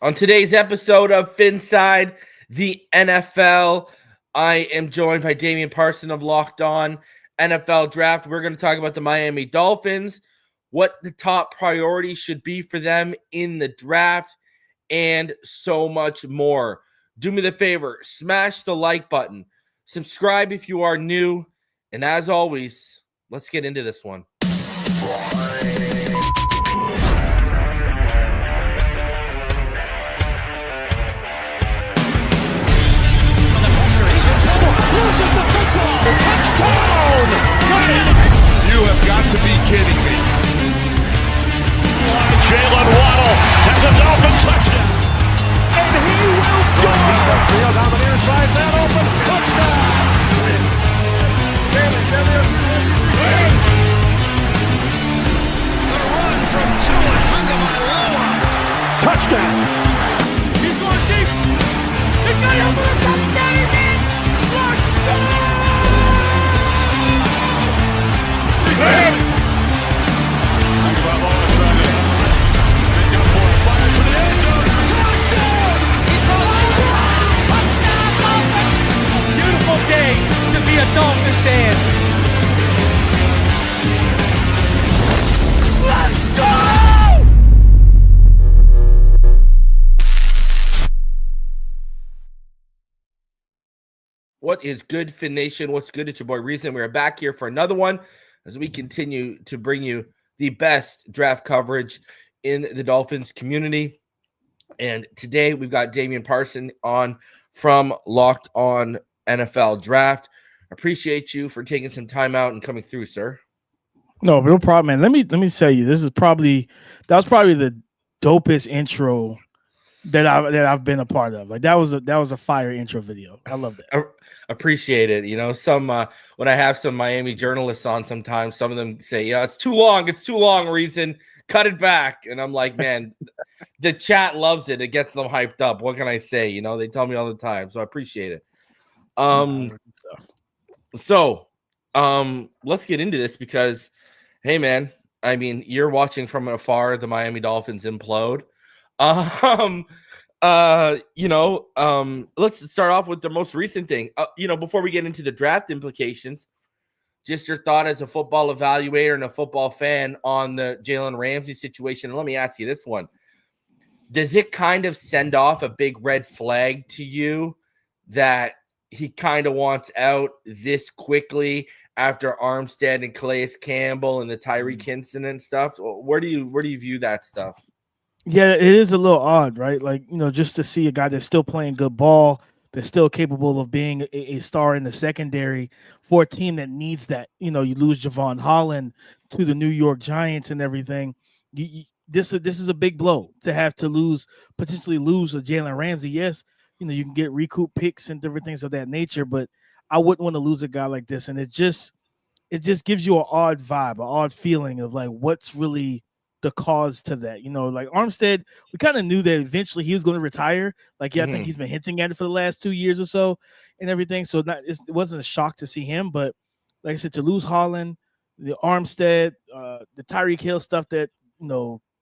On today's episode of Phinside The NFL, I am joined by Damian Parson of Locked On NFL Draft. We're going to talk about the Miami Dolphins, what the top priority should be for them in the draft, and so much more. Do me the favor, smash the like button, subscribe if you are new, and as always, let's get into this one. Touchdown! You have got to be kidding me. Jalen Waddle has a Dolphin touchdown. And he will score! Field on the near side, that open, touchdown! The run from Tua Tagovailoa. Touchdown! He's going deep. He's got it over the touchdown. He's in. Touchdown! Beautiful day to be a Dolphin fan. Let's go! What is good, Fin Nation? What's good? It's your boy Reason. We're back here for another one as we continue to bring you the best draft coverage in the Dolphins community. And today we've got Damian Parson on from Locked On NFL Draft. Appreciate you for taking some time out and coming through, sir. No, real problem, man. Let me tell you, that was probably the dopest intro that I've been a part of. Like that was a fire intro video. I love that. Appreciate it. You know, some when I have some Miami journalists on, sometimes some of them say, "Yeah, it's too long. It's too long. Reason, cut it back." And I'm like, man, the chat loves it. It gets them hyped up. What can I say? You know, they tell me all the time, so I appreciate it. So let's get into this because, hey, man, I mean, you're watching from afar the Miami Dolphins implode. Let's start off with the most recent thing. Before we get into the draft implications, just your thought as a football evaluator and a football fan on the Jalen Ramsey situation. And let me ask you this one. Does it kind of send off a big red flag to you that he kind of wants out this quickly after Armstead and Calais Campbell and the Tyreek Hill and stuff? Where do you view that stuff? Yeah, it is a little odd, right? Like, just to see a guy that's still playing good ball, that's still capable of being a star in the secondary for a team that needs that. You lose Javon Holland to the New York Giants and everything. This is a big blow to have to potentially lose a Jalen Ramsey. Yes, you can get recoup picks and different things of that nature, but I wouldn't want to lose a guy like this. And it just gives you an odd vibe, an odd feeling of like what's really the cause to that. Like Armstead, we kind of knew that eventually he was going to retire. Like, I think he's been hinting at it for the last 2 years or so and everything. So it wasn't a shock to see him, but like I said, to lose Holland, the Armstead, the Tyreek Hill stuff that,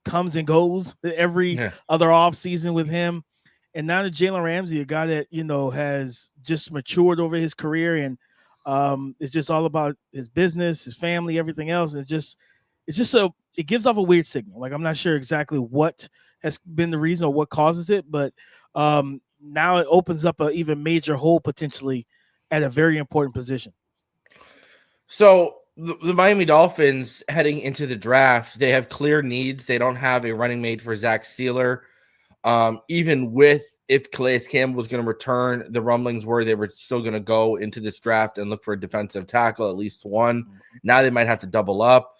comes and goes every other offseason with him. And now the Jalen Ramsey, a guy that, has just matured over his career and it's just all about his business, his family, everything else. It gives off a weird signal. Like, I'm not sure exactly what has been the reason or what causes it, but now it opens up an even major hole potentially at a very important position. So the Miami Dolphins heading into the draft, they have clear needs. They don't have a running mate for Zach Sealer. Even if Calais Campbell was going to return, the rumblings were they were still going to go into this draft and look for a defensive tackle, at least one. Now they might have to double up.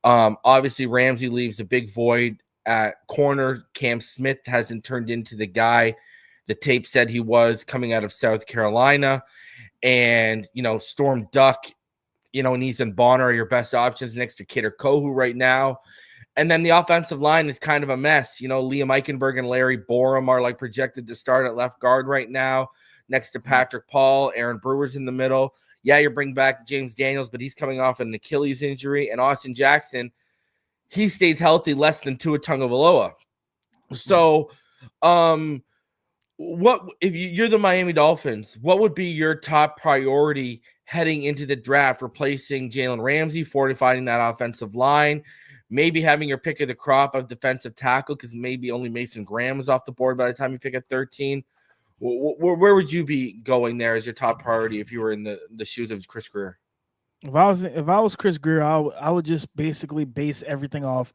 Obviously, Ramsey leaves a big void at corner. Cam Smith hasn't turned into the guy the tape said he was coming out of South Carolina. And, Storm Duck, and Ethan Bonner are your best options next to Kidder Kohu right now. And then the offensive line is kind of a mess. Liam Eichenberg and Larry Borum are like projected to start at left guard right now next to Patrick Paul. Aaron Brewer's in the middle. Yeah, you're bringing back James Daniels, but he's coming off an Achilles injury. And Austin Jackson, he stays healthy less than Tua Tagovailoa. So What if you're the Miami Dolphins? What would be your top priority heading into the draft? Replacing Jalen Ramsey, fortifying that offensive line, maybe having your pick of the crop of defensive tackle because maybe only Mason Graham is off the board by the time you pick at 13. Where would you be going there as your top priority if you were in the shoes of Chris Greer? If I was Chris Greer, I would just basically base everything off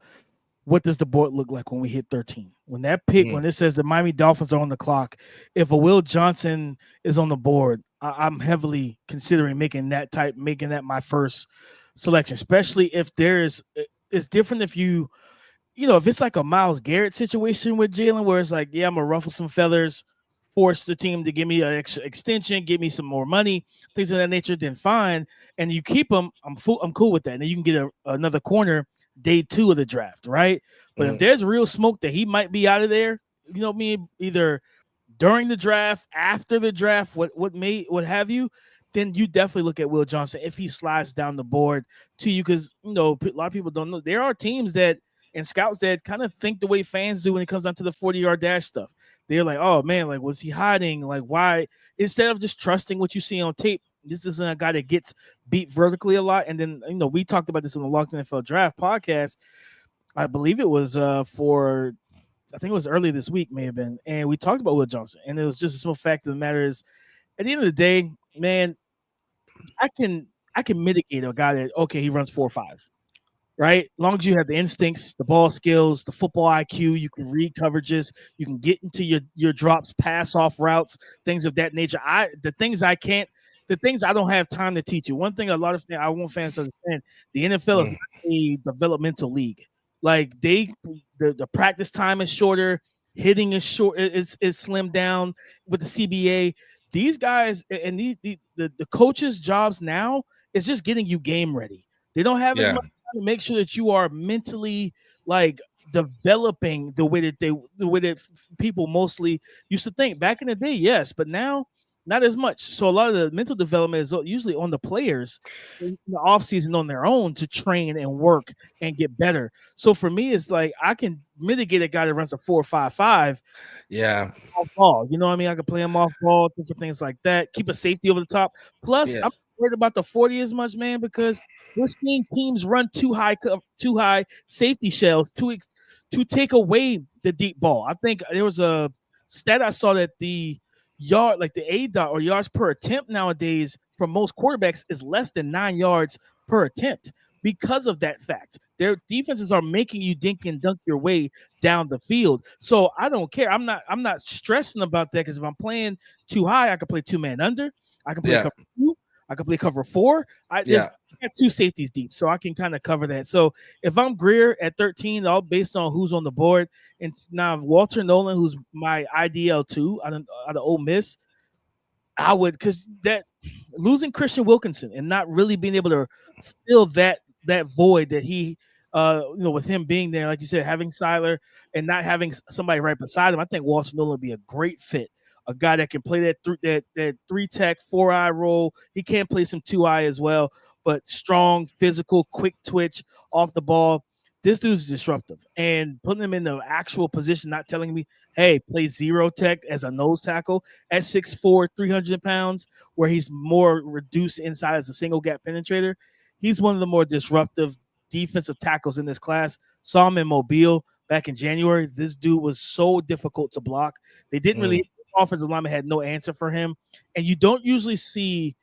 what does the board look like when we hit 13? When that pick, when it says the Miami Dolphins are on the clock, if a Will Johnson is on the board, I'm heavily considering making that my first selection, especially if it's different if if it's like a Myles Garrett situation with Jalen, where it's like, yeah, I'm gonna ruffle some feathers, force the team to give me an extension, give me some more money, things of that nature, then fine. And you keep him, I'm cool with that. And then you can get another corner day 2 of the draft, right? But if there's real smoke that he might be out of there, either during the draft, after the draft, what have you, then you definitely look at Will Johnson if he slides down the board to you, because a lot of people don't know there are teams and scouts that kind of think the way fans do when it comes down to the 40-yard dash stuff. They're like, oh man, like, was he hiding? Like, why? Instead of just trusting what you see on tape, this isn't a guy that gets beat vertically a lot. And then, we talked about this on the Locked NFL Draft podcast. I believe it was I think it was earlier this week, may have been. And we talked about Will Johnson. And it was just a simple fact of the matter is, at the end of the day, man, I can mitigate a guy that, okay, he runs 4.5. Right? As long as you have the instincts, the ball skills, the football IQ, you can read coverages, you can get into your drops, pass off routes, things of that nature. The things I don't have time to teach you. One thing I want fans to understand, the NFL is not a developmental league. Like the practice time is shorter, hitting is short, is slimmed down with the CBA. These guys and the coaches' jobs now is just getting you game ready. They don't have as much time to make sure that you are mentally like developing the way that people mostly used to think back in the day. Yes, but now not as much. So a lot of the mental development is usually on the players in the offseason on their own to train and work and get better. So for me, it's like I can mitigate a guy that runs a 4.55. Yeah. Off ball. You know what I mean? I can play him off ball, different things like that. Keep a safety over the top. Plus, I'm worried about the 40 as much, man, because we're seeing teams run too high safety shells to take away the deep ball. I think there was a stat I saw that the yard, like the ADOT or yards per attempt nowadays for most quarterbacks is less than 9 yards per attempt because of that fact. Their defenses are making you dink and dunk your way down the field. So I don't care. I'm not stressing about that, because if I'm playing too high, I can play 2-man under. I can play cover 2. I can play cover 4. I got 2 safeties deep, so I can kind of cover that. So if I'm Greer at 13, all based on who's on the board, and now Walter Nolen, who's my IDL2 out of Ole Miss, I would, because that losing Christian Wilkinson and not really being able to fill that void that he, with him being there, like you said, having Seiler and not having somebody right beside him, I think Walter Nolen would be a great fit. A guy that can play that 3-tech, 4-eye role. He can play some 2-eye as well, but strong, physical, quick twitch off the ball. This dude's disruptive, and putting him in the actual position, not telling me, hey, play 0-tech as a nose tackle at 6'4", 300 pounds, where he's more reduced inside as a single gap penetrator. He's one of the more disruptive defensive tackles in this class. Saw him in Mobile back in January. This dude was so difficult to block. They didn't really. Offensive lineman had no answer for him, and you don't usually see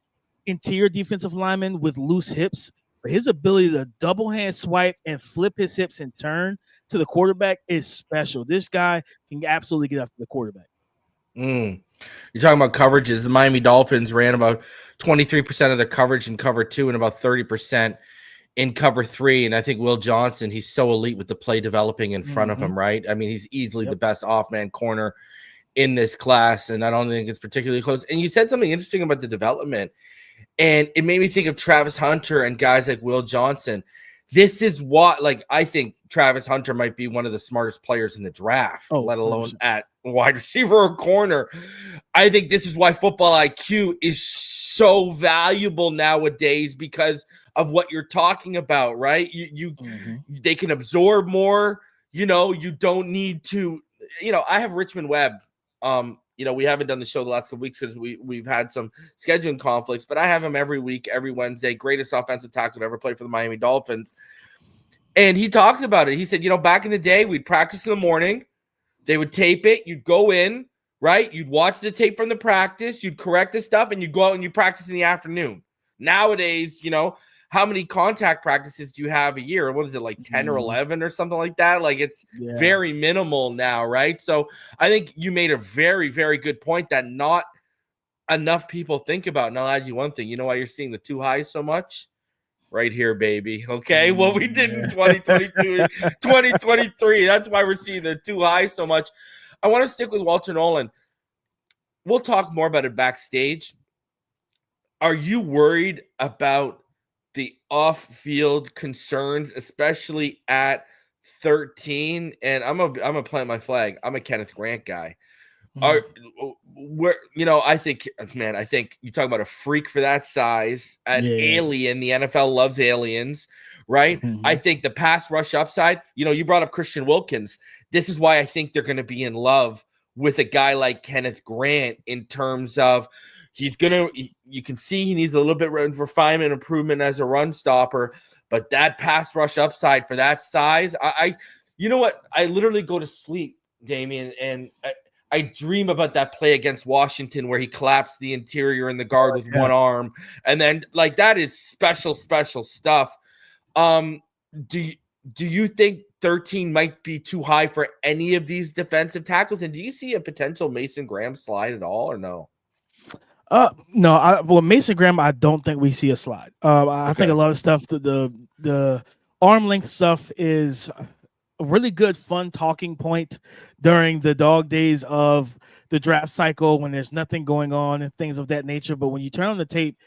interior defensive linemen with loose hips, but his ability to double hand swipe and flip his hips and turn to the quarterback is special. This guy can absolutely get after the quarterback. You're talking about coverages. The Miami Dolphins ran about 23% of their coverage in cover 2 and about 30% in cover 3. And I think Will Johnson, he's so elite with the play developing in front of him, right? I mean, he's easily the best off-man corner in this class, and I don't think it's particularly close. And you said something interesting about the development, and it made me think of Travis Hunter and guys like Will Johnson. This is what, like, I think Travis Hunter might be one of the smartest players in the draft, let alone 100%. At wide receiver or corner. I think this is why football IQ is so valuable nowadays, because of what you're talking about, right? They can absorb more. You don't need to I have Richmond Webb. We haven't done the show the last couple weeks because we've had some scheduling conflicts, but I have him every week, every Wednesday. Greatest offensive tackle to ever play for the Miami Dolphins. And he talks about it. He said, back in the day, we'd practice in the morning. They would tape it. You'd go in, right? You'd watch the tape from the practice. You'd correct the stuff, and you'd go out and you practice in the afternoon. Nowadays, how many contact practices do you have a year? What is it, like 10 or 11 or something like that? Like, it's very minimal now, right? So I think you made a very, very good point that not enough people think about. And I'll add you one thing. You know why you're seeing the two highs so much? Right here, baby. Okay, what we did in 2022, 2023. That's why we're seeing the two highs so much. I want to stick with Walter Nolen. We'll talk more about it backstage. Are you worried about the off-field concerns, especially at 13? And I'm gonna plant my flag. I'm a Kenneth Grant guy. I think you talk about a freak for that size, an alien. The NFL loves aliens, right? I think the pass rush upside, you brought up Christian Wilkins. This is why I think they're going to be in love with a guy like Kenneth Grant in terms of you can see he needs a little bit of refinement, improvement as a run stopper, but that pass rush upside for that size, I literally go to sleep, Damian, and I dream about that play against Washington where he collapsed the interior and the guard with one arm. And then that is special stuff. Do you think 13 might be too high for any of these defensive tackles? And do you see a potential Mason Graham slide at all or no? No. Mason Graham, I don't think we see a slide. I think a lot of stuff, the arm length stuff is a really good, fun talking point during the dog days of the draft cycle when there's nothing going on and things of that nature. But when you turn on the tape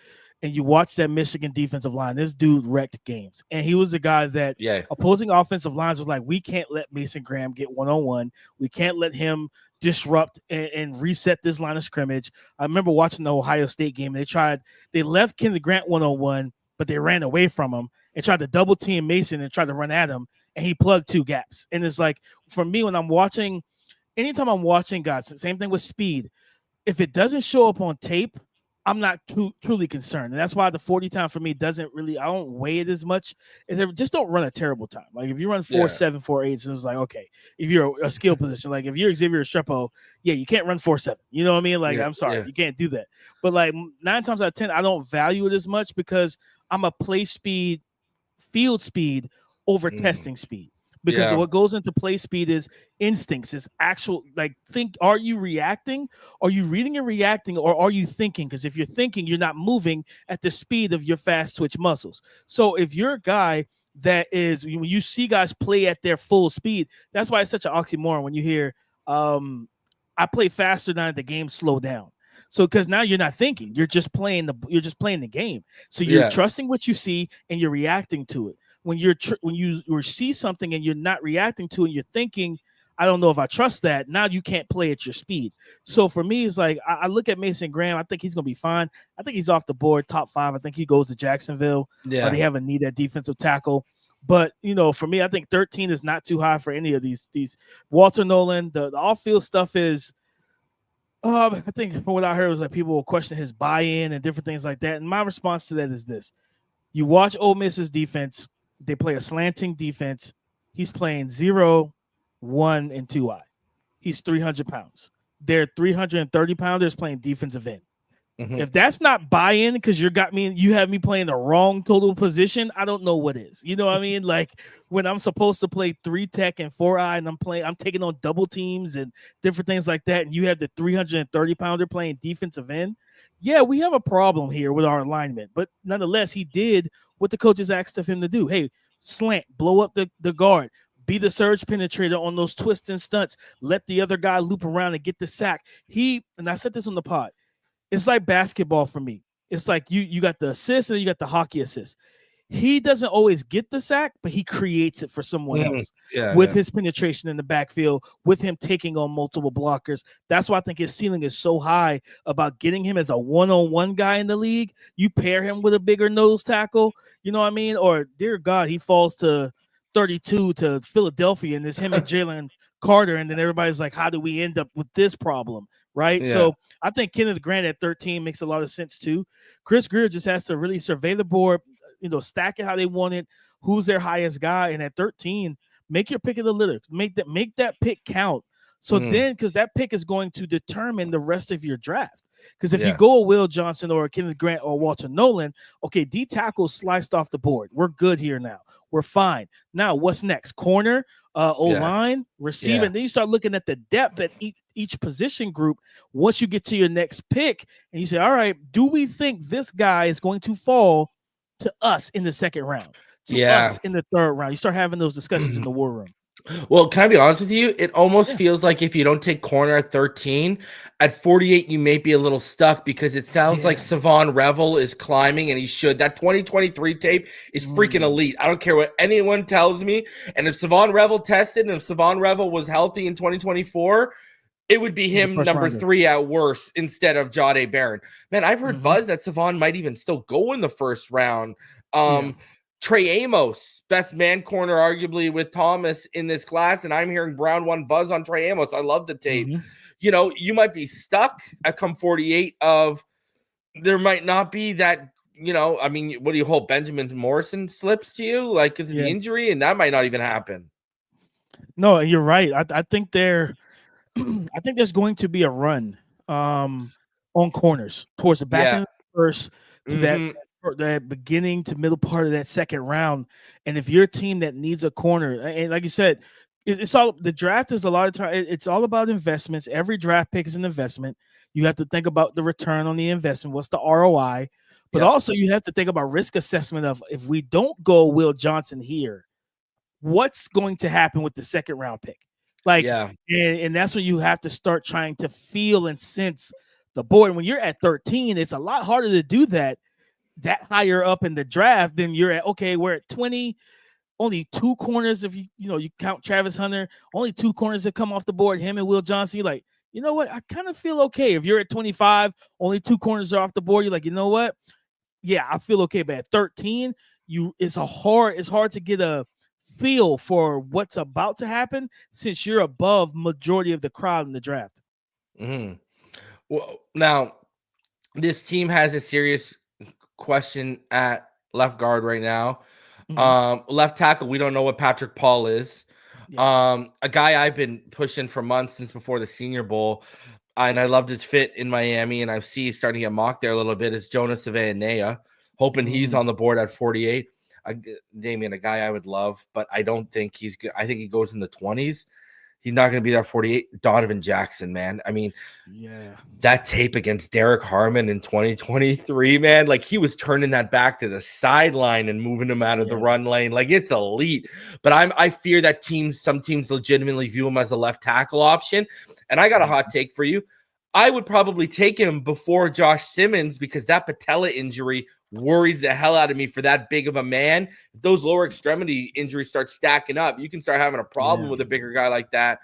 and you watch that Michigan defensive line, this dude wrecked games. And he was the guy that opposing offensive lines was like, we can't let Mason Graham get one-on-one. We can't let him disrupt and reset this line of scrimmage. I remember watching the Ohio State game. And they left Kenneth Grant one-on-one, but they ran away from him and tried to double team Mason and tried to run at him. And he plugged two gaps. And it's like, for me, when anytime I'm watching guys, same thing with speed. If it doesn't show up on tape, I'm not truly concerned. And that's why the 40 time for me doesn't really, I don't weigh it as much. Just don't run a terrible time. Like if you run 4.7, 4.8, it's like, okay, if you're a skill position, like if you're Xavier Estrepo, you can't run 4.7. You know what I mean? Like, I'm sorry, you can't do that. But like 9 times out of 10, I don't value it as much because I'm a play speed, field speed over testing speed. Because what goes into play speed is instincts, is actual, are you reacting? Are you reading and reacting, or are you thinking? Because if you're thinking, you're not moving at the speed of your fast twitch muscles. So if you're a guy that is, when you see guys play at their full speed, that's why it's such an oxymoron when you hear, I play faster than the game slow down. So because now you're not thinking, you're just playing the game. So you're trusting what you see and you're reacting to it. When you see something and you're not reacting to it, and you're thinking, I don't know if I trust that. Now you can't play at your speed. So for me, it's like I look at Mason Graham. I think he's gonna be fine. I think he's off the board, top 5. I think he goes to Jacksonville. They have a need at defensive tackle. But for me, I think 13 is not too high for any of these. Walter Nolen, the off-field stuff is. I think from what I heard was like people will question his buy-in and different things like that. And my response to that is this: you watch Ole Miss's defense. They play a slanting defense. He's playing 0, 1, and 2-eye. He's 300 pounds. They're 330 pounders playing defensive end. If that's not buy-in because you have me playing the wrong total position, I don't know what is. You know what I mean? Like when I'm supposed to play 3 tech and 4-eye and I'm taking on double teams and different things like that, and you have the 330 pounder playing defensive end. Yeah, we have a problem here with our alignment, but nonetheless, he did what the coaches asked of him to do. Hey, slant, blow up the guard, be the surge penetrator on those twists and stunts, let the other guy loop around and get the sack. And I said this on the pod, it's like basketball for me. It's like you got the assist and you got the hockey assist. He doesn't always get the sack, but he creates it for someone else with his penetration in the backfield, with him taking on multiple blockers. That's why I think his ceiling is so high about getting him as a one-on-one guy in the league. You pair him with a bigger nose tackle, you know what I mean? Or, dear God, he falls to 32 to Philadelphia, and it's him and Jalen Carter, and then everybody's like, how do we end up with this problem, right? Yeah. So I think Kenneth Grant at 13 makes a lot of sense too. Chris Greer just has to really survey the board, stack it how they want it, who's their highest guy, and at 13, make your pick of the litter. Make that pick count. So then, because that pick is going to determine the rest of your draft. Because if you go a Will Johnson or a Kenneth Grant or Walter Nolen, okay, D tackle sliced off the board. We're good here now. We're fine. Now, what's next? Corner, O-line, receiver. And then you start looking at the depth at each position group once you get to your next pick. And you say, all right, do we think this guy is going to fall to us in the second round? To us in the third round? You start having those discussions in the war room. Well, can I be honest with you? It almost feels like if you don't take corner at 13, at 48, you may be a little stuck because it sounds like Savon Revel is climbing, and he should. That 2023 tape is freaking elite. I don't care what anyone tells me. And if Savon Revel tested and if Savon Revel was healthy in 2024, it would be him number 3 at worst instead of Jahdae Barron. Man, I've heard buzz that Savon might even still go in the first round. Trey Amos, best man corner, arguably with Thomas in this class, and I'm hearing Brown 1 buzz on Trey Amos. I love the tape. You might be stuck at come 48 of there might not be that, I mean, what do you hope? Benjamin Morrison slips to you like because of the injury, and that might not even happen. No, you're right. I think I think there's going to be a run on corners towards the back end of the first to that beginning to middle part of that second round. And if you're a team that needs a corner, and like you said, it's all the draft is a lot of time. It's all about investments. Every draft pick is an investment. You have to think about the return on the investment. What's the ROI? But also you have to think about risk assessment of if we don't go Will Johnson here, what's going to happen with the second round pick? And that's when you have to start trying to feel and sense the board. When you're at 13, it's a lot harder to do that higher up in the draft than you're at. Okay, we're at 20, only 2 corners. If you count Travis Hunter, only 2 corners that come off the board, him and Will Johnson. You're like, you know what? I kind of feel okay. If you're at 25, only 2 corners are off the board. You're like, you know what? Yeah, I feel okay. But at 13, it's hard to get a feel for what's about to happen since you're above majority of the crowd in the draft. Well, now this team has a serious question at left guard right now. Left tackle, we don't know what Patrick Paul is. A guy I've been pushing for months since before the Senior Bowl, and I loved his fit in Miami, and I see he's starting to get mocked there a little bit, is Jonas Savaianea, hoping he's on the board at 48. Damian, a guy I would love, but I don't think he's good. I think he goes in the 20s. He's not going to be there 48. Donovan Jackson, man. I mean, that tape against Derek Harmon in 2023, man, like he was turning that back to the sideline and moving him out of the run lane. Like it's elite. But I fear that some teams legitimately view him as a left tackle option. And I got a hot take for you. I would probably take him before Josh Simmons because that patella injury worries the hell out of me for that big of a man. If those lower extremity injuries start stacking up, you can start having a problem with a bigger guy like that.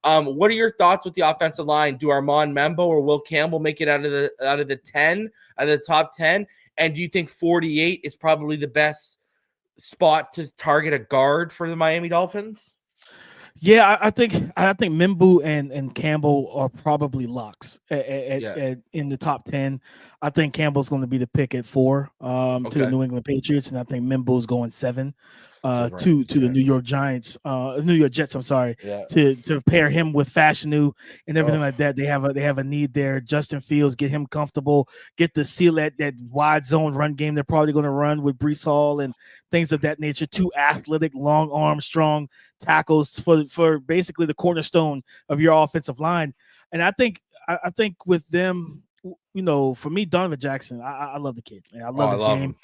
What are your thoughts with the offensive line? Do Armand Membo or Will Campbell make it out of the 10, out of the top 10? And do you think 48 is probably the best spot to target a guard for the Miami Dolphins? Yeah, I think Membu and Campbell are probably locks in the top 10. I think Campbell's going to be the pick at 4 to the New England Patriots, and I think Membu's going 7 to the New York Jets. I'm sorry, to pair him with Fashanu and everything like that. They have a need there. Justin Fields, get him comfortable, get the seal that wide zone run game they're probably going to run with Breece Hall and things of that nature. 2 athletic, long arm, strong tackles for basically the cornerstone of your offensive line. And I think with them, for me, Donovan Jackson, I love the kid, man. I love his game.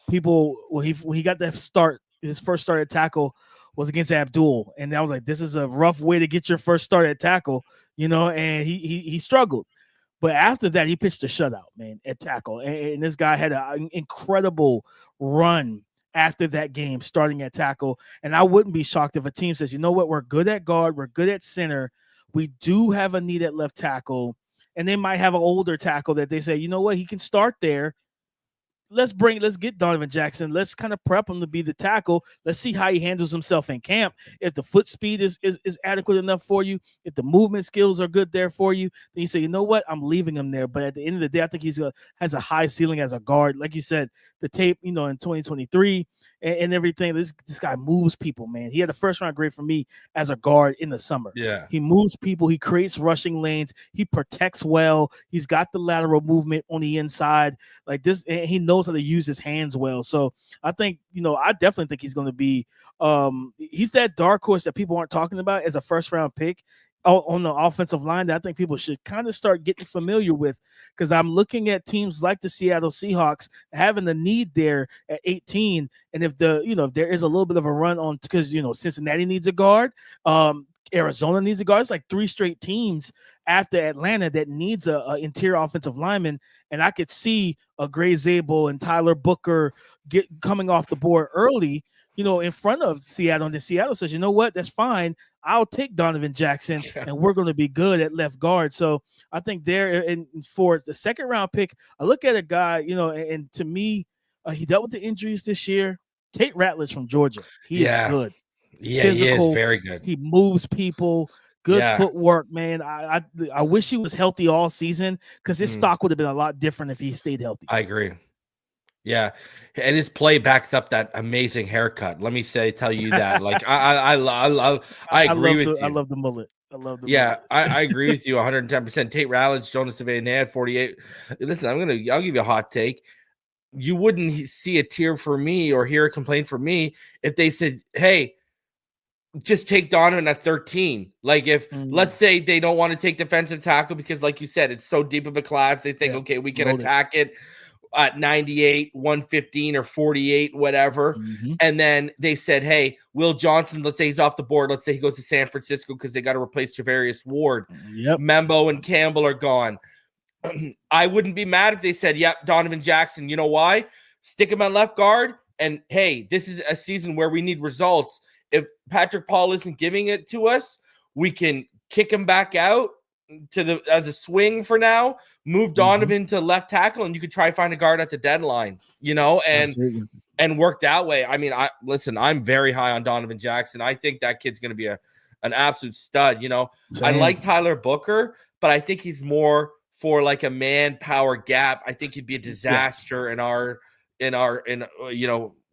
People when he got that start, his first start at tackle was against Abdul, and I was like, this is a rough way to get your first start at tackle, and he struggled. But after that, he pitched a shutout, man, at tackle, and this guy had an incredible run after that game, starting at tackle. And I wouldn't be shocked if a team says, you know what, we're good at guard, we're good at center, we do have a need at left tackle, and they might have an older tackle that they say, you know what, he can start there. let's get Donovan Jackson. Let's kind of prep him to be the tackle. Let's see how he handles himself in camp. If the foot speed is adequate enough for you, if the movement skills are good there for you, then you say, you know what, I'm leaving him there. But at the end of the day, I think has a high ceiling as a guard. Like you said, the tape, in 2023 and everything. This guy moves people, man. He had a first round grade for me as a guard in the summer. Yeah, he moves people. He creates rushing lanes. He protects well. He's got the lateral movement on the inside. Like this, and he knows how to use his hands well. So I think, I definitely think he's going to be, he's that dark horse that people aren't talking about as a first round pick on the offensive line that I think people should kind of start getting familiar with, because I'm looking at teams like the Seattle Seahawks having the need there at 18. And if if there is a little bit of a run on, because, Cincinnati needs a guard, Arizona needs a guard. It's like 3 straight teams after Atlanta that needs a interior offensive lineman. And I could see a Gray Zabel and Tyler Booker coming off the board early, in front of Seattle. And then Seattle says, you know what, that's fine. I'll take Donovan Jackson, and we're going to be good at left guard. So I think there, and for the second round pick, I look at a guy, and to me, he dealt with the injuries this year. Tate Ratledge from Georgia. He is good. Yeah, physical, he is very good. He moves people. Good footwork, man. I wish he was healthy all season, because his stock would have been a lot different if he stayed healthy. I agree. Yeah, and his play backs up that amazing haircut. Let me tell you that. Like I agree with you. I love the mullet. Mullet. I agree with you 110%. Tate Ratledge, Jonas Savannah, they had 48. Listen, I'll give you a hot take. You wouldn't see a tear for me or hear a complaint from me if they said, hey, just take Donovan at 13. Like if let's say they don't want to take defensive tackle because, like you said, it's so deep of a class. They think, okay, we can attack it at 98, 115 or 48, whatever. And then they said, hey, Will Johnson, let's say he's off the board. Let's say he goes to San Francisco because they got to replace Javarius Ward. Membo and Campbell are gone. I wouldn't be mad if they said, yep, Donovan Jackson. You know why? Stick him on left guard. And hey, this is a season where we need results. If Patrick Paul isn't giving it to us, we can kick him back out as a swing for now, move Donovan to left tackle, and you could try to find a guard at the deadline, and work that way. I mean, I'm very high on Donovan Jackson. I think that kid's going to be an absolute stud. I like Tyler Booker, but I think he's more for like a manpower gap. I think he'd be a disaster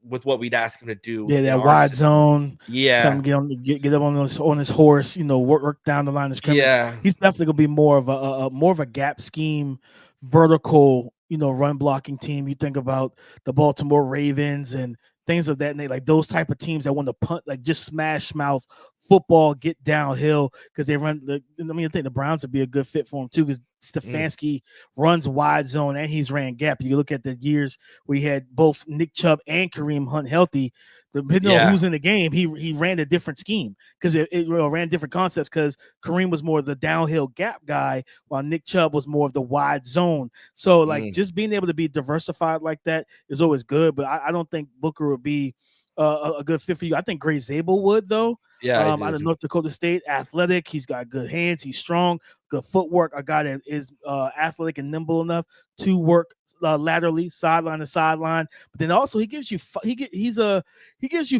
with what we'd ask him to do. Yeah, that wide zone. Yeah. Tell him get up on his horse, work down the line of scrimmage. Yeah. He's definitely gonna be more of a gap scheme, vertical, run blocking team. You think about the Baltimore Ravens and things of that nature, like those type of teams that want to punt, like just smash mouth football, get downhill, because they run. I think the Browns would be a good fit for him too, because Stefanski runs wide zone and he's ran gap. You look at the years where he had both Nick Chubb and Kareem Hunt healthy. Depending on who's in the game, he ran a different scheme, because it ran different concepts, because Kareem was more of the downhill gap guy while Nick Chubb was more of the wide zone. So just being able to be diversified like that is always good. But I don't think Booker would be a good fit for you. I think Gray Zabel would, though. Yeah, out of North Dakota State, athletic. He's got good hands. He's strong, good footwork. A guy that is athletic and nimble enough to work laterally, sideline to sideline. But then also he gives you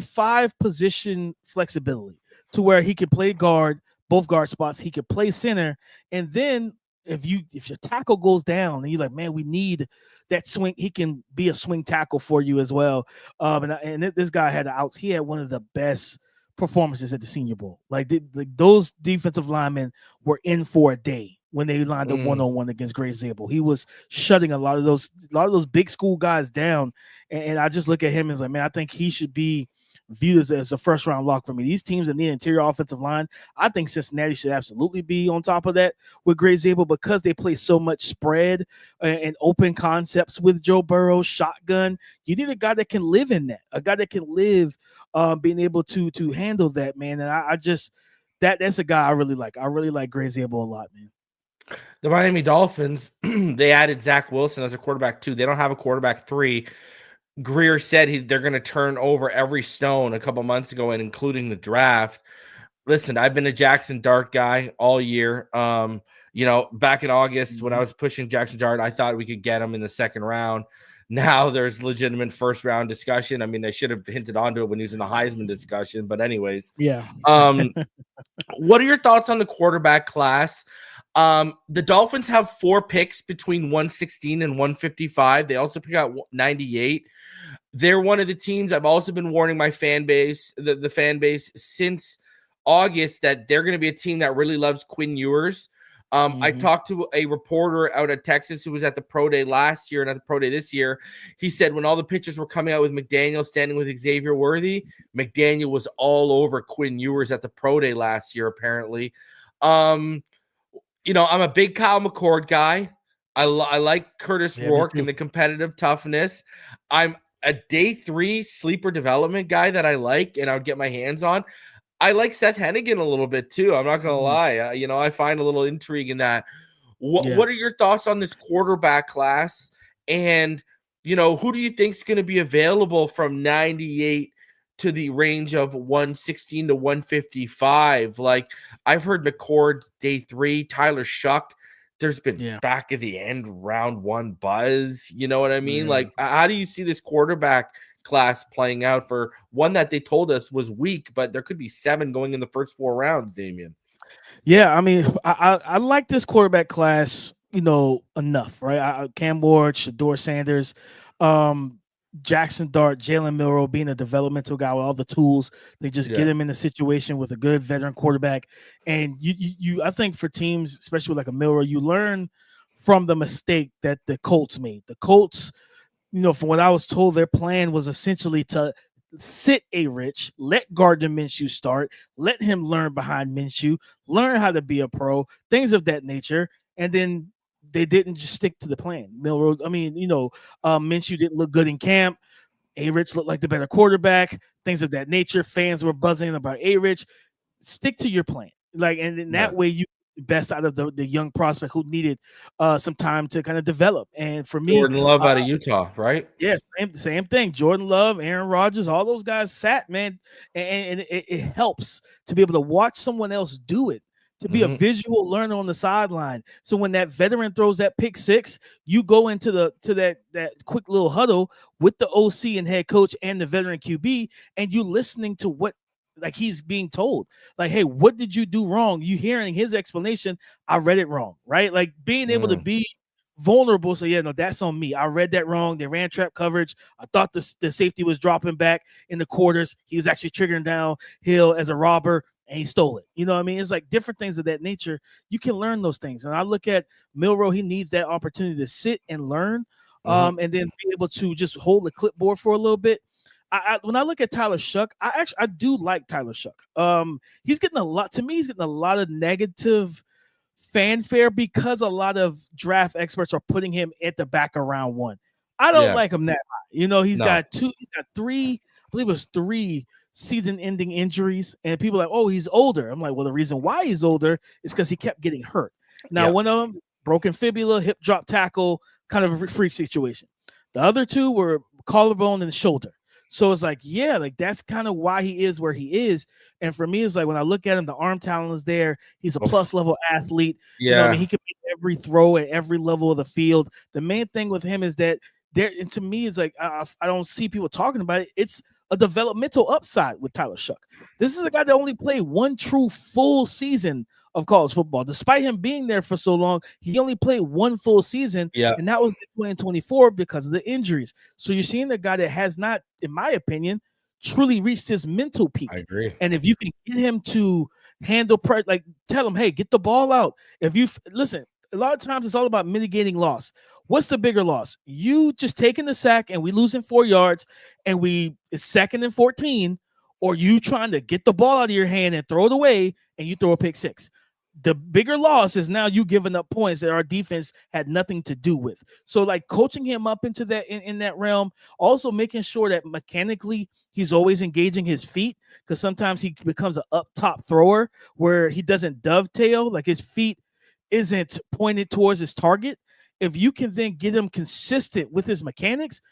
5 position flexibility, to where he can play guard, both guard spots. He can play center, and then if your tackle goes down and you're like, man, we need that swing, he can be a swing tackle for you as well. And this guy he had one of the best performances at the Senior Bowl. Like those defensive linemen were in for a day when they lined up 1-on-1 against Gray Zabel. He was shutting a lot of those big school guys down. And I just look at him as like, man, I think he should be viewed as a first round lock for me. These teams that need interior offensive line, I think Cincinnati should absolutely be on top of that with Gray Zabel, because they play so much spread and open concepts with Joe Burrow, shotgun. You need a guy that can live in that, a guy that can live being able to handle that, man. And I just that's a guy I really like. I really like Gray Zabel a lot, man. The Miami Dolphins, they added Zach Wilson as a quarterback 2. They don't have a quarterback 3. Greer said they're going to turn over every stone a couple months ago, and including the draft. Listen, I've been a Jackson Dart guy all year. Back in August when I was pushing Jackson Dart, I thought we could get him in the second round. now there's legitimate first round discussion. I mean, they should have hinted onto it when he was in the Heisman discussion, but anyways. Yeah. What are your thoughts on the quarterback class? The Dolphins have 4 picks between 116 and 155. They also pick out 98. They're one of the teams I've also been warning my fan base, the fan base since August, that they're going to be a team that really loves Quinn Ewers. I talked to a reporter out of Texas who was at the Pro Day last year and at the Pro Day this year. He said when all the pictures were coming out with McDaniel standing with Xavier Worthy, McDaniel was all over Quinn Ewers at the Pro Day last year, apparently. I'm a big Kyle McCord guy. I like Curtis Rourke and the competitive toughness. I'm a day 3 sleeper development guy that I like and I would get my hands on. I like Seth Hennigan a little bit too. I'm not going to lie. I find a little intrigue in that. What are your thoughts on this quarterback class? And, who do you think is going to be available from 98 to the range of 116 to 155? Like, I've heard McCord day 3, Tyler Shuck. There's been back at the end round 1 buzz. You know what I mean? Like, how do you see this quarterback class playing out for one that they told us was weak, but there could be 7 going in the first 4 rounds, Damian? Yeah, I mean, I like this quarterback class, enough, right? Cam Ward, Shedeur Sanders, Jackson Dart, Jalen Milroe being a developmental guy with all the tools. They just get him in a situation with a good veteran quarterback. And you I think for teams, especially with like a Milroe, you learn from the mistake that the Colts made. The Colts, from what I was told, their plan was essentially to sit Rich, let Gardner Minshew start, let him learn behind Minshew, learn how to be a pro, things of that nature. And then they didn't just stick to the plan. Minshew didn't look good in camp. Rich looked like the better quarterback, things of that nature. Fans were buzzing about Rich. Stick to your plan. And in that way, you best out of the young prospect who needed some time to kind of develop. And for me, Jordan Love out of Utah, right? Yes, same thing. Jordan Love, Aaron Rodgers, all those guys sat, man, and it helps to be able to watch someone else do it, to be a visual learner on the sideline. So when that veteran throws that pick 6, you go into that quick little huddle with the OC and head coach and the veteran QB, and you listening to what he's being told, hey, what did you do wrong? You hearing his explanation. I read it wrong, right? Like being able to be vulnerable. So that's on me. I read that wrong. They ran trap coverage. I thought the safety was dropping back in the quarters. He was actually triggering down Hill as a robber and he stole it. You know what I mean? It's like different things of that nature. You can learn those things. And I look at Milroe, he needs that opportunity to sit and learn and then be able to just hold the clipboard for a little bit. When I look at Tyler Shuck, I do like Tyler Shuck. He's getting a lot of negative fanfare because a lot of draft experts are putting him at the back of round 1. I don't like him that high. He's got 3, I believe it was 3 season-ending injuries, and people are like, oh, he's older. I'm like, well, the reason why he's older is because he kept getting hurt. Now, one of them, broken fibula, hip drop tackle, kind of a freak situation. The other 2 were collarbone and shoulder. So it's that's kind of why he is where he is. And for me, it's like when I look at him, the arm talent is there. He's a plus level athlete. Yeah. He can make every throw at every level of the field. The main thing with him is that and to me, it's like I don't see people talking about it. It's a developmental upside with Tyler Shuck. This is a guy that only played 1 true full season of college football. Despite him being there for so long, he only played 1 full season, and that was in 2024 because of the injuries. So you're seeing a guy that has not, in my opinion, truly reached his mental peak. I agree. And if you can get him to handle pressure, tell him, hey, get the ball out. Listen, a lot of times it's all about mitigating loss. What's the bigger loss? You just taking the sack and we losing 4 yards and it's 2nd and 14, or you trying to get the ball out of your hand and throw it away and you throw a pick 6. The bigger loss is now you giving up points that our defense had nothing to do with. So coaching him up into that in that realm, also making sure that mechanically he's always engaging his feet, because sometimes he becomes an up top thrower where he doesn't dovetail, his feet isn't pointed towards his target. If you can then get him consistent with his mechanics,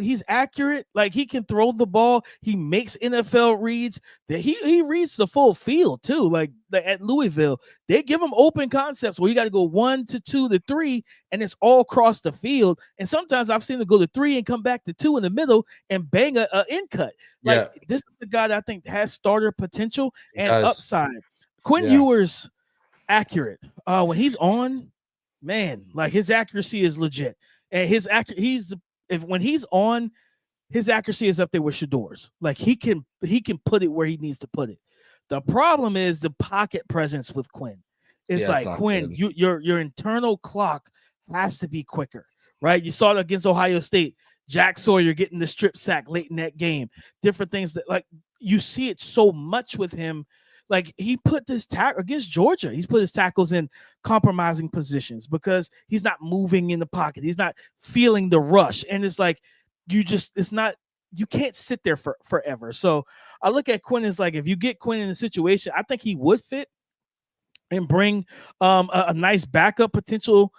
he's accurate. Like, he can throw the ball. He makes NFL reads. That he reads the full field too. Like at Louisville, they give him open concepts where you got to go 1 to 2 to 3, and it's all across the field. And sometimes I've seen him go to 3 and come back to 2 in the middle and bang a in cut. Like, this is the guy that I think has starter potential and upside. Quinn Ewers, accurate. When he's on, man, like, his accuracy is legit. And when he's on, his accuracy is up there with Shador's. Like, he can put it where he needs to put it. The problem is the pocket presence with Quinn. It's like, Quinn, your internal clock has to be quicker, right? You saw it against Ohio State. Jack Sawyer getting the strip sack late in that game. Different things that, like, you see it so much with him. Like, he put this tackle against Georgia. He's put his tackles in compromising positions because he's not moving in the pocket. He's not feeling the rush. And it's like, you can't sit there forever. So I look at Quinn as like, if you get Quinn in a situation, I think he would fit and bring a nice backup potential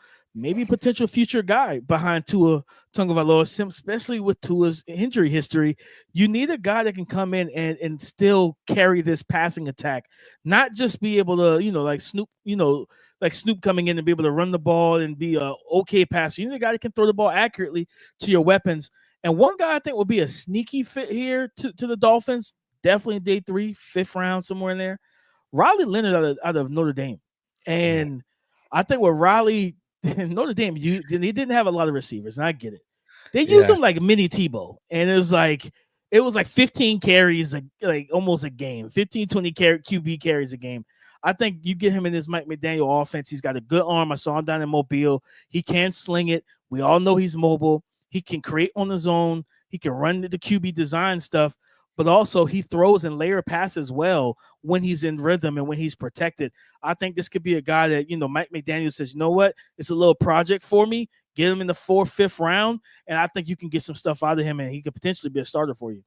future guy behind Tua Tagovailoa, especially with Tua's injury history. You need a guy that can come in and still carry this passing attack, not just be able to, like Snoop coming in and be able to run the ball and be a okay passer. You need a guy that can throw the ball accurately to your weapons. And one guy I think will be a sneaky fit here to the Dolphins, definitely in day 3, 5th round, somewhere in there. Riley Leonard out of Notre Dame. And I think with Riley, Notre Dame, he didn't have a lot of receivers, and I get it. They used him like mini Tebow, and it was like 15 carries, like almost a game, 15, 20 QB carries a game. I think you get him in this Mike McDaniel offense. He's got a good arm. I saw him down in Mobile. He can sling it. We all know he's mobile. He can create on his own. He can run the QB design stuff, but also he throws and layer passes well when he's in rhythm and when he's protected. I think this could be a guy that, Mike McDaniel says, you know what, it's a little project for me. Get him in the 4th, 5th round, and I think you can get some stuff out of him, and he could potentially be a starter for you.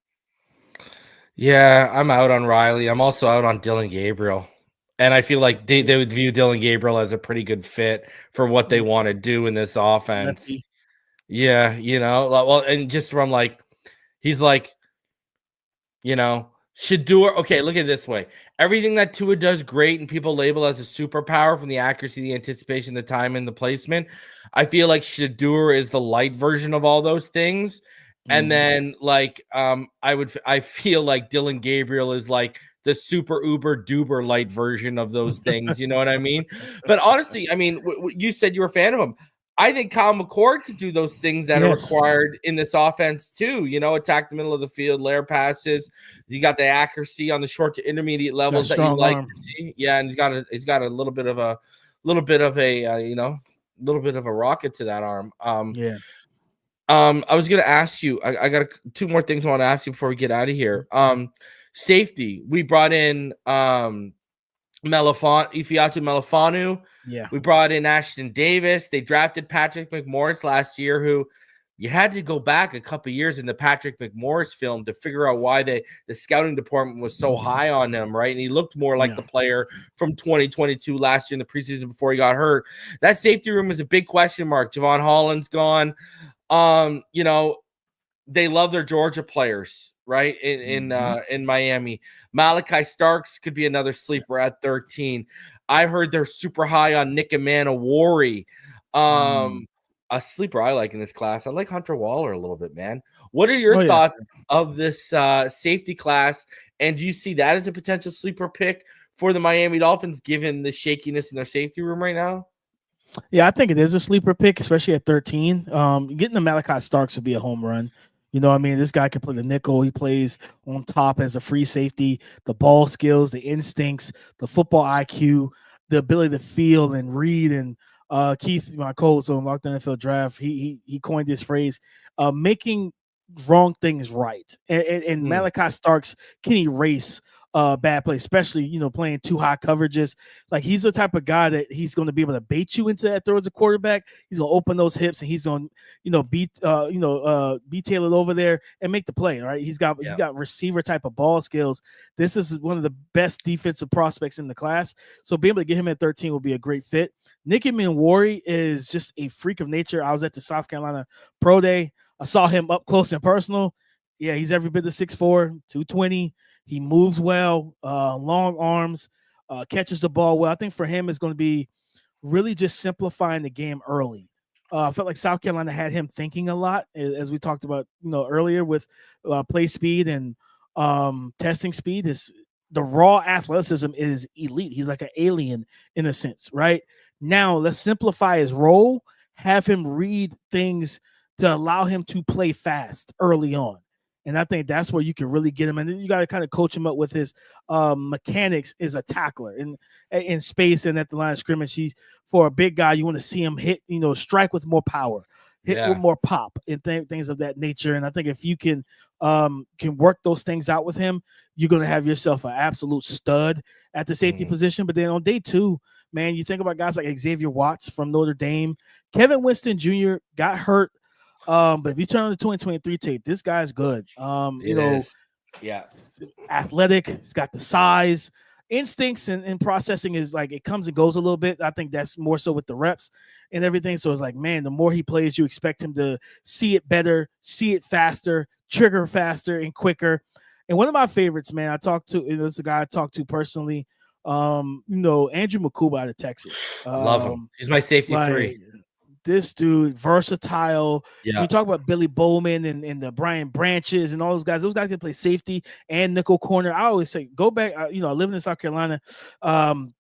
Yeah, I'm out on Riley. I'm also out on Dylan Gabriel. And I feel like they would view Dylan Gabriel as a pretty good fit for what they want to do in this offense. Lefty. Yeah, well, and just from he's like, Shador. Okay, look at it this way. Everything that Tua does great and people label as a superpower, from the accuracy, the anticipation, the time, and the placement, I feel like Shador is the light version of all those things. And then I feel like Dylan Gabriel is like the super uber duper light version of those things. You know what I mean? But honestly, I mean, you said you were a fan of him. I think Kyle McCord could do those things that are required in this offense too. Attack the middle of the field, layer passes. He got the accuracy on the short to intermediate levels that you like to see. Yeah, and he's got a little bit of a rocket to that arm. I was gonna ask you. I got 2 more things I want to ask you before we get out of here. Safety. We brought in Ifeatu Melifanu. Yeah. We brought in Ashton Davis. They drafted Patrick McMorris last year, who you had to go back a couple years in the Patrick McMorris film to figure out why the scouting department was so high on him, right? And he looked more like the player from 2022 last year in the preseason before he got hurt. That safety room is a big question mark. Javon Holland's gone. They love their Georgia players, right? In Miami. Malachi Starks could be another sleeper at 13. I heard they're super high on Nick Emanawari. A sleeper I like in this class. I like Hunter Waller a little bit, man. What are your thoughts of this safety class? And do you see that as a potential sleeper pick for the Miami Dolphins, given the shakiness in their safety room right now? Yeah, I think it is a sleeper pick, especially at 13. Getting the Malachi Starks would be a home run. This guy can play the nickel. He plays on top as a free safety. The ball skills, the instincts, the football IQ, the ability to feel and read. And Keith, my co-host on Locked NFL Draft, he coined this phrase, making wrong things right. And Malachi Starks can erase bad play, especially playing too high coverages. Like, he's the type of guy that he's going to be able to bait you into that throw as a quarterback. He's going to open those hips and he's going to be tailored over there and make the play. Right? He's got receiver type of ball skills. This is one of the best defensive prospects in the class. So being able to get him at 13 will be a great fit. Nick Emanawari is just a freak of nature. I was at the South Carolina Pro Day. I saw him up close and personal. Yeah, he's every bit of 6'4", 220. He moves well, long arms, catches the ball well. I think for him, it's going to be really just simplifying the game early. I felt like South Carolina had him thinking a lot, as we talked about, earlier with play speed and testing speed. Is the raw athleticism is elite. He's like an alien in a sense, right? Now let's simplify his role, have him read things to allow him to play fast early on. And I think that's where you can really get him. And then you got to kind of coach him up with his mechanics as a tackler in space and at the line of scrimmage. He's, for a big guy, you want to see him hit, strike with more power, hit with more pop and things of that nature. And I think if you can work those things out with him, you're going to have yourself an absolute stud at the safety position. But then on day 2, man, you think about guys like Xavier Watts from Notre Dame. Kevin Winston Jr. got hurt. But if you turn on the 2023 tape, this guy's good. Athletic. He's got the size, instincts, and processing is like it comes and goes a little bit. I think that's more so with the reps and everything. So it's like, man, the more he plays, you expect him to see it better, see it faster, trigger faster and quicker. And one of my favorites, man, this is a guy I talked to personally. Andrew Makuba out of Texas. Love him. He's my safety 3. This dude, versatile. Yeah. You talk about Billy Bowman and the Brian Branches and all those guys. Those guys can play safety and nickel corner. I always say, go back. Living in South Carolina, when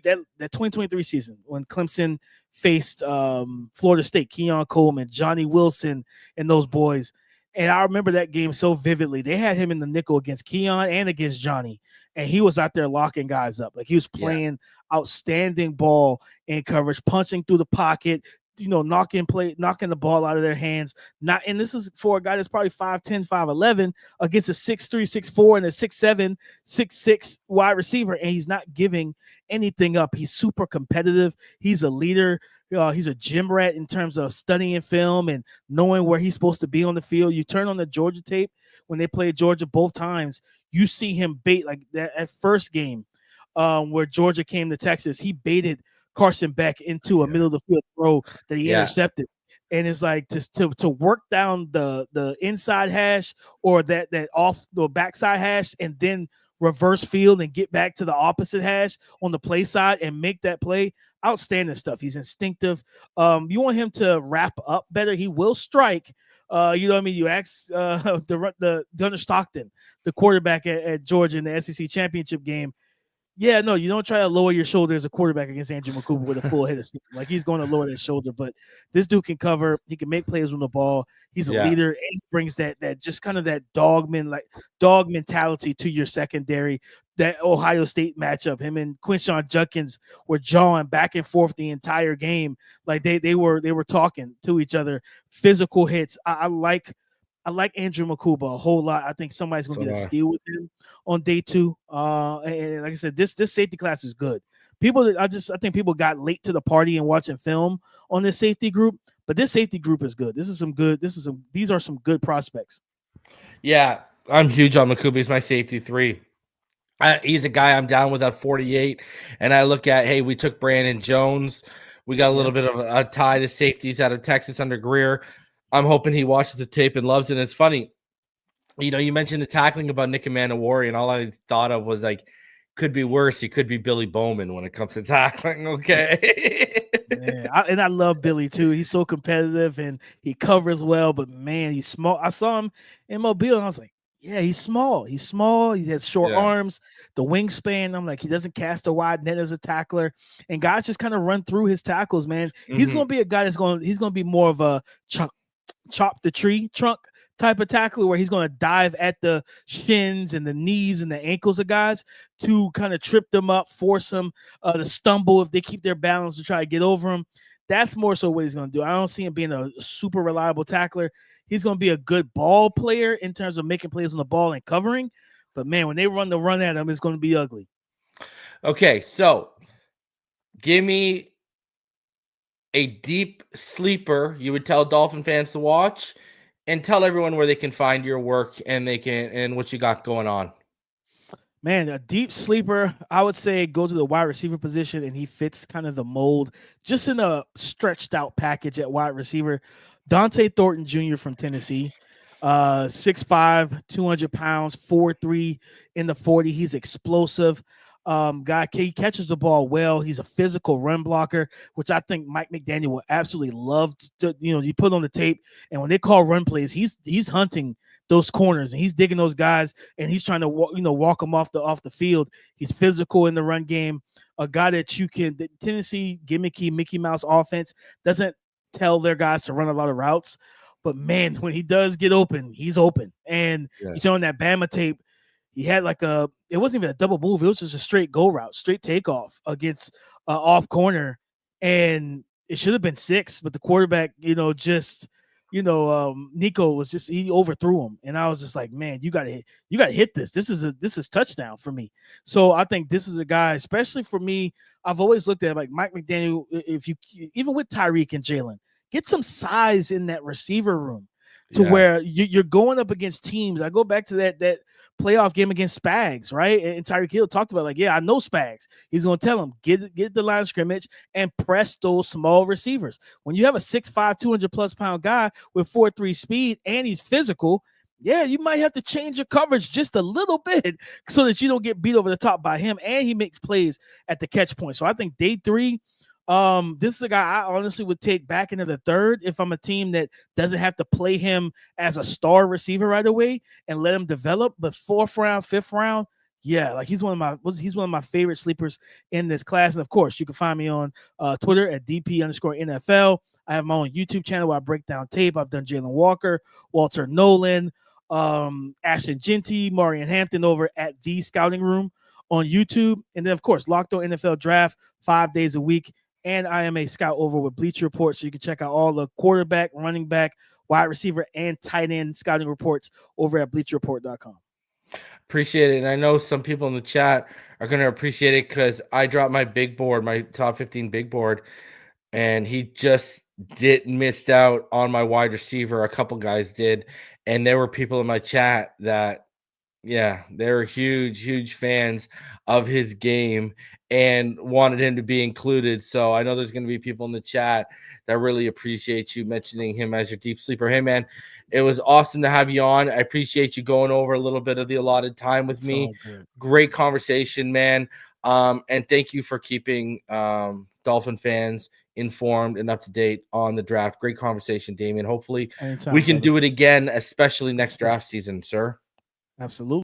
that 2023 season when Clemson faced Florida State, Keon Coleman, Johnny Wilson, and those boys. And I remember that game so vividly. They had him in the nickel against Keon and against Johnny, and he was out there locking guys up. Like he was playing outstanding ball in coverage, punching through the pocket, knocking the ball out of their hands. And this is for a guy that's probably 5'10", 5'11", against a 6'3", 6'4", and a 6'7", 6'6" wide receiver, and he's not giving anything up. He's super competitive. He's a leader. He's a gym rat in terms of studying film and knowing where he's supposed to be on the field. You turn on the Georgia tape when they played Georgia both times, you see him bait like that at first game where Georgia came to Texas. He baited Carson Beck into a middle of the field throw that he intercepted. And it's like to work down the inside hash or that off the backside hash and then reverse field and get back to the opposite hash on the play side and make that play. Outstanding stuff. He's instinctive. You want him to wrap up better. He will strike. You know what I mean? You ask the Gunnar Stockton, the quarterback at Georgia in the SEC championship game. Yeah, no, you don't try to lower your shoulder as a quarterback against Andrew Makuba with a full head of steam. Like he's going to lower his shoulder, but this dude can cover. He can make plays on the ball. He's a leader, and he brings that just kind of that dog mentality to your secondary. That Ohio State matchup, him and Quinshon Judkins were jawing back and forth the entire game. Like they were talking to each other. Physical hits. I like Andrew Makuba a whole lot. I think somebody's going to get a steal with him on day 2. And like I said, this safety class is good. I think people got late to the party and watching film on this safety group, but this safety group is good. These are some good prospects. Yeah, I'm huge on Makuba. He's my safety 3. He's a guy I'm down with at 48. And I look at, hey, we took Brandon Jones. We got a little bit of a tie to safeties out of Texas under Greer. I'm hoping he watches the tape and loves it. And it's funny, you mentioned the tackling about Nick Manawari, and all I thought of was like, could be worse. He could be Billy Bowman when it comes to tackling. Okay. Man, I love Billy too. He's so competitive and he covers well, but man, he's small. I saw him in Mobile and I was like, yeah, he's small. He's small. He has short arms, the wingspan. I'm like, he doesn't cast a wide net as a tackler. And guys just kind of run through his tackles, man. Mm-hmm. He's going to be a guy he's going to be more of a chop the tree trunk type of tackler where he's going to dive at the shins and the knees and the ankles of guys to kind of trip them up, force them to stumble if they keep their balance to try to get over them. That's more so what he's going to do. I don't see him being a super reliable tackler. He's going to be a good ball player in terms of making plays on the ball and covering. But, man, when they run at him, it's going to be ugly. Okay, so give me a deep sleeper you would tell Dolphin fans to watch, and tell everyone where they can find your work and what you got going on. Man, a deep sleeper, I would say go to the wide receiver position, and he fits kind of the mold just in a stretched out package at wide receiver. Dante Thornton Jr. from Tennessee, 6'5", 200 pounds, 4'3" in the 40. He's explosive. He catches the ball well. He's a physical run blocker, which I think Mike McDaniel will absolutely love to, you put on the tape. And when they call run plays, he's hunting those corners and he's digging those guys and he's trying to walk them off the field. He's physical in the run game. A guy that the Tennessee gimmicky Mickey Mouse offense doesn't tell their guys to run a lot of routes, but man, when he does get open, he's open. And you showing that Bama tape, he had it wasn't even a double move. It was just a straight go route, straight takeoff against off corner. And it should have been 6, but the quarterback, Nico he overthrew him. And I was just like, man, you gotta hit this. This is touchdown for me. So I think this is a guy, especially for me, I've always looked at like Mike McDaniel, if you, even with Tyreek and Jalen, get some size in that receiver room to where you're going up against teams. I go back to that playoff game against Spags, right? And Tyreek Hill talked about I know Spags. He's going to tell him, get the line of scrimmage and press those small receivers. When you have a 6'5", 200+ pound guy with 4.3 speed and he's physical, you might have to change your coverage just a little bit so that you don't get beat over the top by him. And he makes plays at the catch point. So I think day 3, this is a guy I honestly would take back into the 3rd if I'm a team that doesn't have to play him as a star receiver right away and let him develop. But 4th round, 5th round, he's one of my favorite sleepers in this class. And of course, you can find me on Twitter at DP_NFL. I have my own YouTube channel where I break down tape. I've done Jalen Walker, Walter Nolen, Ashton Genty, Marion Hampton over at The Scouting Room on YouTube. And then, of course, Locked On NFL Draft 5 days a week. And I am a scout over with Bleacher Report, so you can check out all the quarterback, running back, wide receiver, and tight end scouting reports over at BleacherReport.com. Appreciate it. And I know some people in the chat are going to appreciate it because I dropped my big board, my top 15 big board, and he just missed out on my wide receiver. A couple guys did. And there were people in my chat that, they're huge fans of his game and wanted him to be included. So I know there's going to be people in the chat that really appreciate you mentioning him as your deep sleeper. Hey, man, it was awesome to have you on. I appreciate you going over a little bit of the allotted time with me. Great conversation, man. And thank you for keeping Dolphin fans informed and up to date on the draft. Great conversation, Damian. Hopefully we can do it again, especially next draft season, sir. Absolutely.